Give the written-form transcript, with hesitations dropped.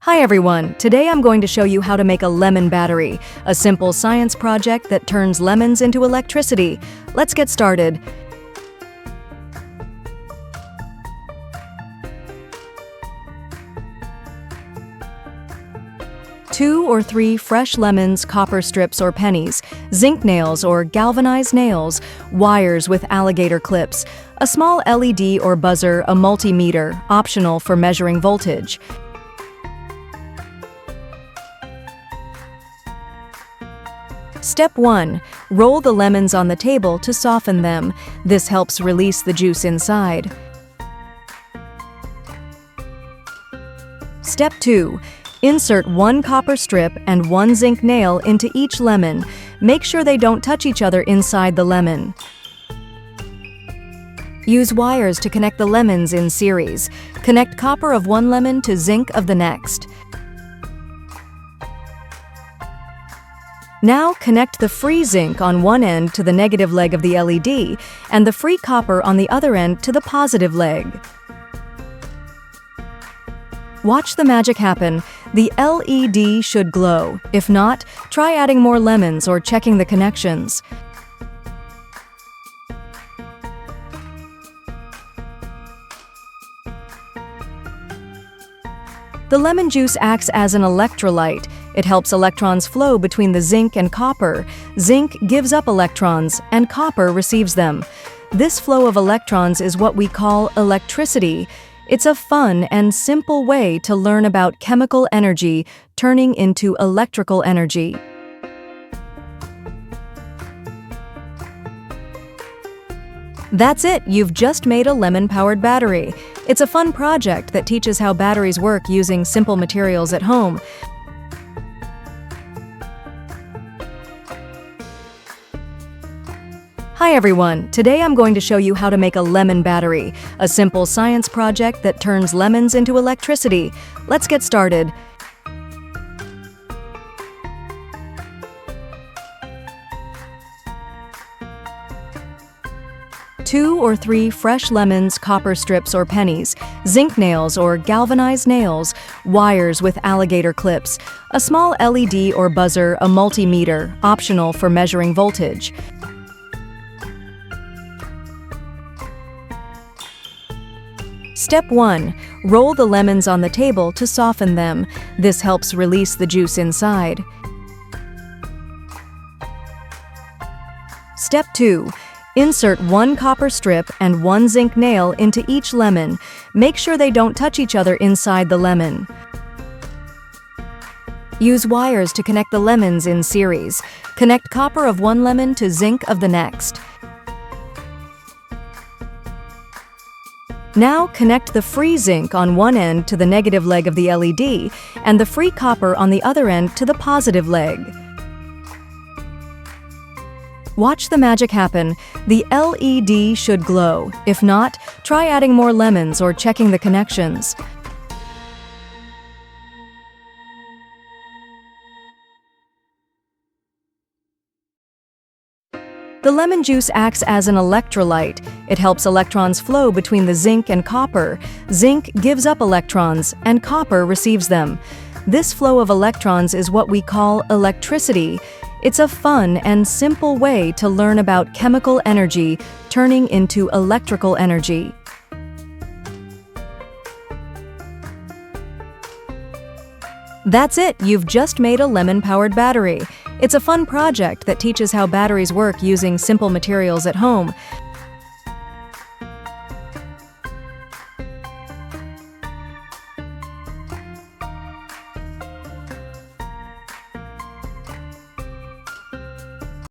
Hi everyone, today I'm going to show you how to make a lemon battery, a simple science project that turns lemons into electricity. Let's get started. Two or three fresh lemons, copper strips or pennies, zinc nails or galvanized nails, wires with alligator clips, a small LED or buzzer, a multimeter, optional for measuring voltage. Step 1. Roll the lemons on the table to soften them. This helps release the juice inside. Step 2. Insert one copper strip and one zinc nail into each lemon. Make sure they don't touch each other inside the lemon. Use wires to connect the lemons in series. Connect copper of one lemon to zinc of the next. Now connect the free zinc on one end to the negative leg of the LED and the free copper on the other end to the positive leg. Watch the magic happen. The LED should glow. If not, try adding more lemons or checking the connections. The lemon juice acts as an electrolyte. It helps electrons flow between the zinc and copper. Zinc gives up electrons, and copper receives them. This flow of electrons is what we call electricity. It's a fun and simple way to learn about chemical energy turning into electrical energy. That's it, you've just made a lemon-powered battery. It's a fun project that teaches how batteries work using simple materials at home. Hi everyone, today I'm going to show you how to make a lemon battery, a simple science project that turns lemons into electricity. Let's get started. Two or three fresh lemons, copper strips or pennies, zinc nails or galvanized nails, wires with alligator clips, a small LED or buzzer, a multimeter, optional for measuring voltage. Step 1. Roll the lemons on the table to soften them. This helps release the juice inside. Step 2. Insert one copper strip and one zinc nail into each lemon. Make sure they don't touch each other inside the lemon. Use wires to connect the lemons in series. Connect copper of one lemon to zinc of the next. Now connect the free zinc on one end to the negative leg of the LED and the free copper on the other end to the positive leg. Watch the magic happen. The LED should glow. If not, try adding more lemons or checking the connections. The lemon juice acts as an electrolyte. It helps electrons flow between the zinc and copper. Zinc gives up electrons, and copper receives them. This flow of electrons is what we call electricity. It's a fun and simple way to learn about chemical energy turning into electrical energy. That's it, you've just made a lemon-powered battery. It's a fun project that teaches how batteries work using simple materials at home.